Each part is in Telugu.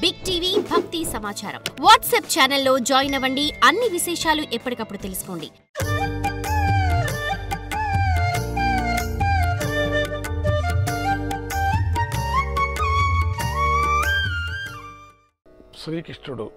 బిగ్ టీవీ భక్తి సమాచారం వాట్సాప్ ఛానల్లో జాయిన్ అవ్వండి. అన్ని విశేషాలు ఎప్పటికప్పుడు తెలుసుకోండి. శ్రీకృష్ణుడు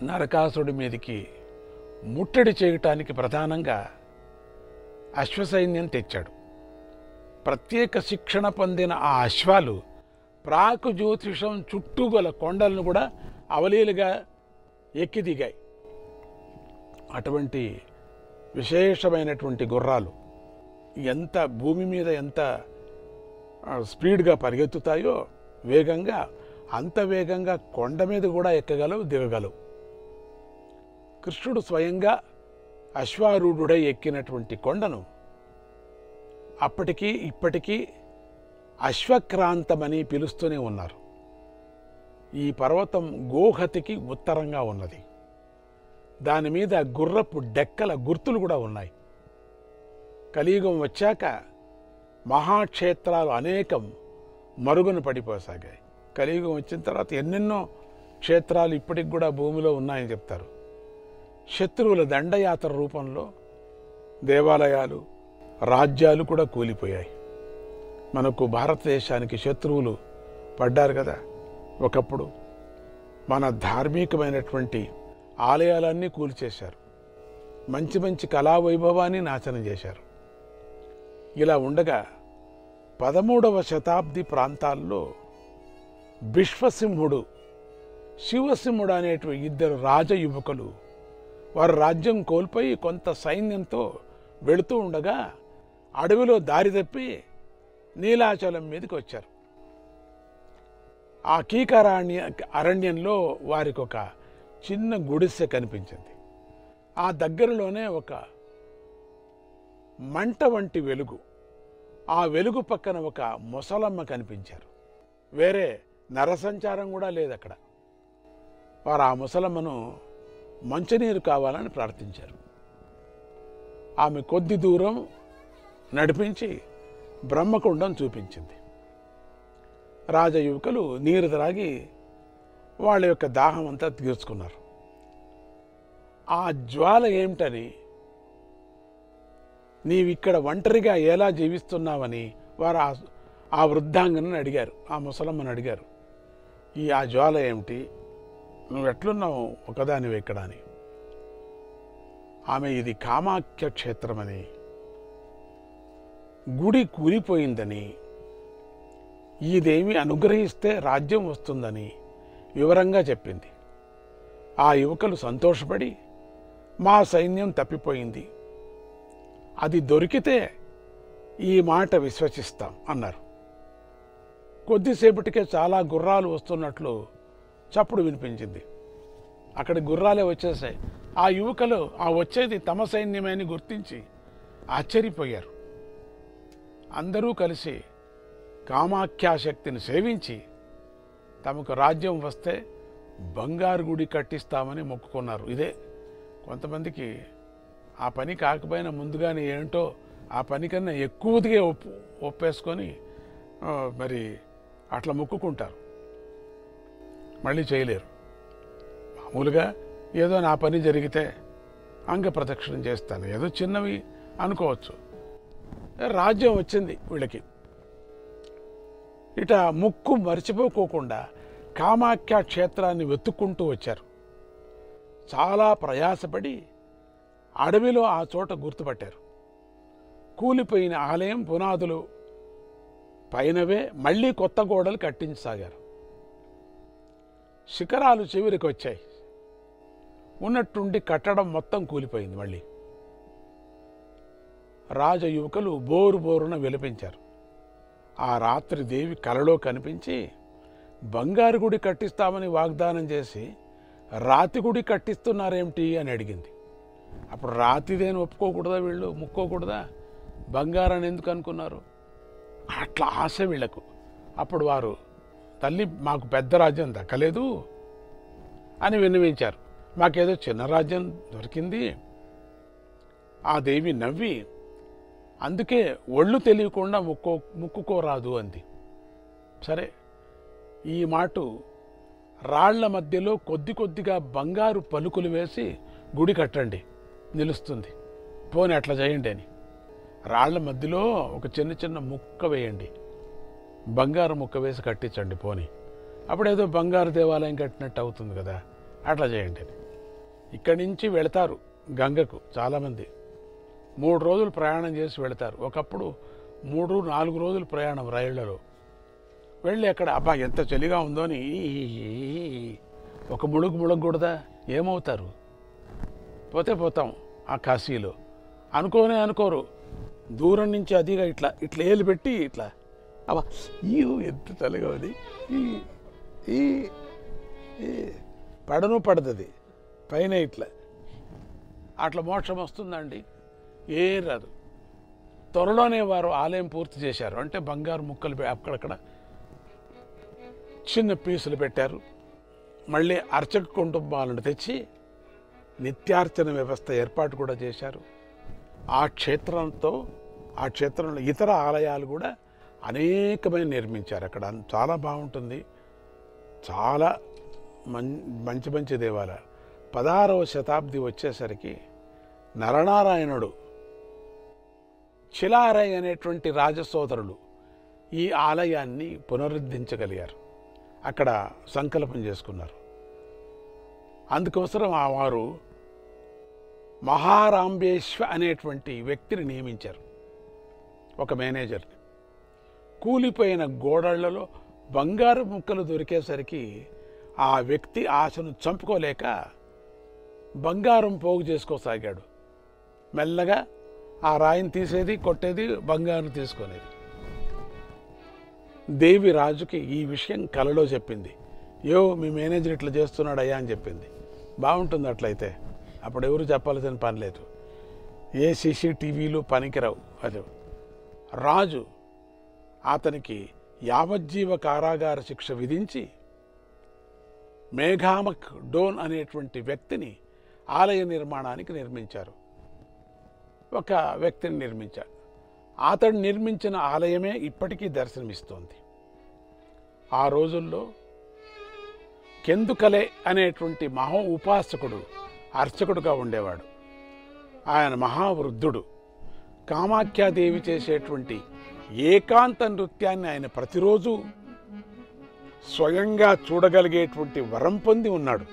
నరకాసుడి మీదికి ముట్టడి చేయటానికి ప్రధానంగా అశ్వసైన్యం తెచ్చాడు. ప్రత్యేక శిక్షణ పొందిన ఆ అశ్వాలు ప్రాకు జ్యోతిషం చుట్టూ గల కొండలను కూడా అవలీలుగా ఎక్కి దిగాయి. అటువంటి విశేషమైనటువంటి గుర్రాలు ఎంత భూమి మీద ఎంత స్పీడ్గా పరిగెత్తుతాయో వేగంగా, అంత వేగంగా కొండ మీద కూడా ఎక్కగలవు, దిగగలవు. కృష్ణుడు స్వయంగా అశ్వారూఢుడై ఎక్కినటువంటి కొండను అప్పటికీ ఇప్పటికీ అశ్వక్రాంతమని పిలుస్తూనే ఉన్నారు. ఈ పర్వతం గోహతికి ఉత్తరంగా ఉన్నది. దాని మీద గుర్రపు డెక్కల గుర్తులు కూడా ఉన్నాయి. కలియుగం వచ్చాక మహాక్షేత్రాలు అనేకం మరుగున పడిపోసాగాయి. కలియుగం వచ్చిన తర్వాత ఎన్నెన్నో క్షేత్రాలు ఇప్పటికి కూడా భూమిలో ఉన్నాయని చెప్తారు. శత్రువుల దండయాత్ర రూపంలో దేవాలయాలు, రాజ్యాలు కూడా కూలిపోయాయి. మనకు భారతదేశానికి శత్రువులు పడ్డారు కదా. ఒకప్పుడు మన ధార్మికమైనటువంటి ఆలయాలన్నీ కూల్చేశారు. మంచి మంచి కళావైభవాన్ని నాశనం చేశారు. ఇలా ఉండగా 13వ శతాబ్ది ప్రాంతాల్లో విశ్వసింహుడు, శివసింహుడు అనేటువంటి ఇద్దరు రాజయువకులు వారు రాజ్యం కోల్పోయి కొంత సైన్యంతో వెళుతూ ఉండగా అడవిలో దారి తప్పి నీలాచలం మీదకి వచ్చారు. ఆ అరణ్యంలో వారికి ఒక చిన్న గుడిసె కనిపించింది. ఆ దగ్గరలోనే ఒక మంట వంటి వెలుగు, ఆ వెలుగు పక్కన ఒక ముసలమ్మ కనిపించారు. వేరే నరసంచారం కూడా లేదు అక్కడ. వారు ఆ ముసలమ్మను మంచినీరు కావాలని ప్రార్థించారు. ఆమె కొద్ది దూరం నడిపించి బ్రహ్మకుండం చూపించింది. రాజయువకులు నీరు త్రాగి వాళ్ళ యొక్క దాహం అంతా తీర్చుకున్నారు. ఆ జ్వాల ఏమిటని, నీవిక్కడ ఒంటరిగా ఎలా జీవిస్తున్నావని వారు ఆ వృద్ధాంగనని అడిగారు. ఆ ముసలమ్మని అడిగారు, ఆ జ్వాల ఏమిటి, నువ్వు ఎట్లున్నావు ఒకదానివి ఇక్కడ అని. ఆమె ఇది కామాఖ్య క్షేత్రమని, గుడి కూలిపోయిందని, ఈ దేవి అనుగ్రహిస్తే రాజ్యం వస్తుందని వివరంగా చెప్పింది. ఆ యువకులు సంతోషపడి, మా సైన్యం తప్పిపోయింది, అది దొరికితే ఈ మాట విశ్వసిస్తాం అన్నారు. కొద్దిసేపటికే చాలా గుర్రాలు వస్తున్నట్లు చప్పుడు వినిపించింది. అక్కడి గుర్రాలే వచ్చేసాయి. ఆ యువకులు ఆ వచ్చేది తమ సైన్యమని గుర్తించి ఆశ్చర్యపోయారు. అందరూ కలిసి కామాఖ్యాశక్తిని సేవించి తమకు రాజ్యం వస్తే బంగారు గుడి కట్టిస్తామని మొక్కుకున్నారు. ఇదే కొంతమందికి ఆ పని కాకపోయినా ముందుగానే ఏంటో ఆ పని కన్నా ఎక్కువదిగా ఒప్పేసుకొని మరి అట్లా మొక్కుకుంటారు. మళ్ళీ చేయలేరు. మామూలుగా ఏదో నా పని జరిగితే అంగ ప్రదక్షిణం చేస్తాను, ఏదో చిన్నవి అనుకోవచ్చు. రాజ్యం వచ్చింది వీళ్ళకి. ఇట ముక్కు మర్చిపోకోకుండా కామాఖ్య క్షేత్రాన్ని వెతుక్కుంటూ వచ్చారు. చాలా ప్రయాసపడి అడవిలో ఆ చోట గుర్తుపట్టారు. కూలిపోయిన ఆలయం పునాదులు పైనవే మళ్ళీ కొత్త గోడలు కట్టించసాగారు. శిఖరాలు చివరికి వచ్చాయి. ఉన్నట్టుండి కట్టడం మొత్తం కూలిపోయింది. మళ్ళీ రాజయువకులు బోరు బోరున విలపించారు. ఆ రాత్రి దేవి కలలో కనిపించి బంగారు గుడి కట్టిస్తామని వాగ్దానం చేసి రాతి గుడి కట్టిస్తున్నారేమిటి అని అడిగింది. అప్పుడు రాతిదేని ఒప్పుకోకూడదా, వీళ్ళు ముక్కోకూడదా, బంగారాన్ని ఎందుకు అనుకున్నారు? అట్లా ఆశ వీళ్లకు. అప్పుడు వారు, తల్లి మాకు పెద్ద రాజ్యం దక్కలేదు అని విన్నవించారు. మాకేదో చిన్న రాజ్యం దొరికింది. ఆ దేవి నవ్వి, అందుకే ఒళ్ళు తెలియకుండా ముక్కుకోరాదు అంది. సరే, ఈ మాట రాళ్ల మధ్యలో కొద్ది కొద్దిగా బంగారు పలుకులు వేసి గుడి కట్టండి, నిలుస్తుంది. పోనీ అట్లా చేయండి అని రాళ్ల మధ్యలో ఒక చిన్న చిన్న ముక్క వేయండి, బంగారు ముక్క వేసి కట్టించండి పోనీ, అప్పుడేదో బంగారు దేవాలయం కట్టినట్టు అవుతుంది కదా, అట్లా చేయండి అని. ఇక్కడి నుంచి వెళతారు గంగకు చాలామంది. 3 రోజులు ప్రయాణం చేసి వెళతారు. ఒకప్పుడు 3-4 రోజులు ప్రయాణం రైళ్లలో. వెళ్ళి అక్కడ అబ్బా ఎంత చలిగా ఉందో అని ఒక ముಳುగకూడదా, ఏమవుతారు? పోతాం ఆ కాశీలో. అనుకోరు, దూరం నుంచి అదిగా ఇట్లా ఇట్లా ఏలు పెట్టి ఇట్లా అబ్బా ఎంత చలిగా ఉంది, పడదు పైన ఇట్లా అట్లా మోక్షం వస్తుందండి? ఏ రాదు. త్వరలోనే వారు ఆలయం పూర్తి చేశారు. అంటే బంగారు ముక్కలు అక్కడక్కడ చిన్న పీసులు పెట్టారు. మళ్ళీ అర్చక కుటుంబాలను తెచ్చి నిత్యార్చన వ్యవస్థ ఏర్పాటు కూడా చేశారు. ఆ క్షేత్రంలో ఇతర ఆలయాలు కూడా అనేకమైన నిర్మించారు. అక్కడ చాలా బాగుంటుంది. చాలా మంచి దేవాలయాలు. 16వ శతాబ్ది వచ్చేసరికి నరనారాయణుడు, చిలారై అనేటువంటి రాజసోదరులు ఈ ఆలయాన్ని పునరుద్ధరించగలిగారు. అక్కడ సంకల్పం చేసుకున్నారు. అందుకోసం వారు మహారాంబేశ్వ అనేటువంటి వ్యక్తిని నియమించారు, ఒక మేనేజర్ని. కూలిపోయిన గోడళ్లలో బంగారు ముక్కలు దొరికేసరికి ఆ వ్యక్తి ఆశను చంపుకోలేక బంగారం పోగు చేసుకోసాగాడు. మెల్లగా ఆ రాయిని తీసేది, కొట్టేది, బంగారం తీసుకునేది. దేవి రాజుకి ఈ విషయం కలలో చెప్పింది. మీ మేనేజర్ ఇట్లా చేస్తున్నాడయ్యా అని చెప్పింది. బాగుంటుంది అట్లయితే, అప్పుడు ఎవరు చెప్పాల్సిన పని లేదు. ఏ CCTVలు పనికిరావు. అది రాజు అతనికి యావజ్జీవ కారాగార శిక్ష విధించి మేఘామక్ డోన్ అనేటువంటి వ్యక్తిని ఆలయ నిర్మాణానికి నిర్మించారు. ఒక వ్యక్తిని నిర్మించారు. అతడు నిర్మించిన ఆలయమే ఇప్పటికీ దర్శనమిస్తోంది. ఆ రోజుల్లో కెందుకలే అనేటువంటి మహా ఉపాసకుడు అర్చకుడుగా ఉండేవాడు. ఆయన మహావృద్ధుడు. కామాఖ్యాదేవి చేసేటువంటి ఏకాంత నృత్యాన్ని ఆయన ప్రతిరోజు స్వయంగా చూడగలిగేటువంటి వరం పొంది ఉన్నాడు.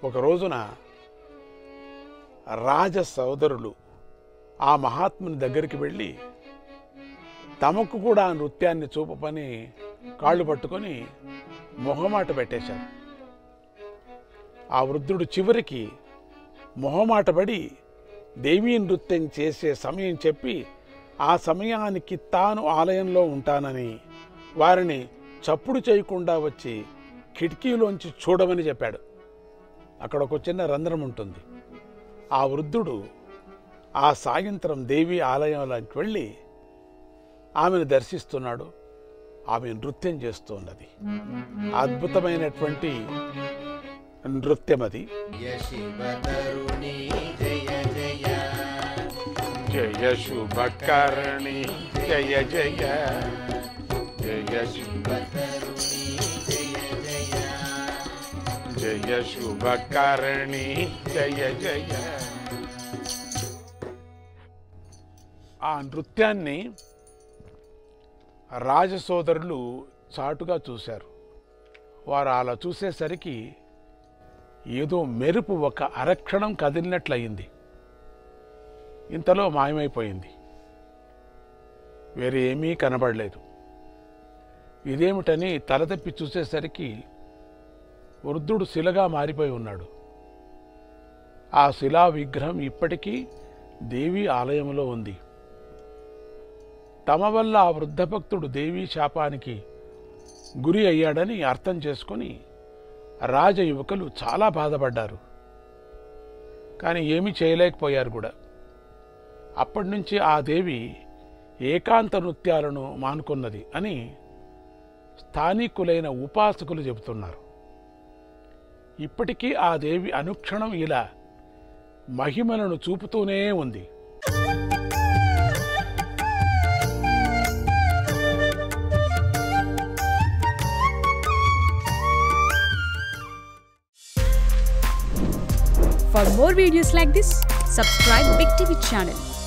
ఒక రోజున రాజ సోదరులు ఆ మహాత్ముని దగ్గరికి వెళ్ళి తమకు కూడా ఆ నృత్యాన్ని చూపని కాళ్ళు పట్టుకొని మొహమాట పెట్టేశారు. ఆ వృద్ధుడు చివరికి మొహమాటపడి దేవీ నృత్యం చేసే సమయం చెప్పి ఆ సమయానికి తాను ఆలయంలో ఉంటానని వారిని చప్పుడు చేయకుండా వచ్చి కిటికీలోంచి చూడమని చెప్పాడు. అక్కడ ఒక చిన్న రంధ్రం ఉంటుంది. ఆ వృద్ధుడు ఆ సాయంత్రం దేవి ఆలయంలోకి వెళ్ళి ఆమెను దర్శిస్తున్నాడు. ఆమె నృత్యం చేస్తున్నది. అద్భుతమైనటువంటి నృత్యం అది. జయ శుభకర్ణి జయ జయ జయ శుభకర్ణి జయ శుభకర్ణి జయ జయ. ఆ నృత్యాన్ని రాజసోదరులు చాటుగా చూశారు. వారు అలా చూసేసరికి ఏదో మెరుపు ఒక అరక్షణం కదిలినట్లయింది. ఇంతలో మాయమైపోయింది. వేరే ఏమీ కనబడలేదు. ఇదేమిటని తల తెప్పి చూసేసరికి వృద్ధుడు శిలగా మారిపోయి ఉన్నాడు. ఆ శిలా విగ్రహం ఇప్పటికీ దేవీ ఆలయంలో ఉంది. తమ వల్ల ఆ వృద్ధ భక్తుడు దేవీ శాపానికి గురి అయ్యాడని అర్థం చేసుకొని రాజయువకులు చాలా బాధపడ్డారు. కానీ ఏమీ చేయలేకపోయారు కూడా. అప్పటి నుంచి ఆ దేవి ఏకాంత నృత్యాలను మానుకున్నది అని స్థానికులైన ఉపాసకులు చెబుతున్నారు. ఇప్పటికీ ఆ దేవి అనుక్షణం ఇలా మహిమలను చూపుతూనే ఉంది. For more videos like this, subscribe Big TV channel.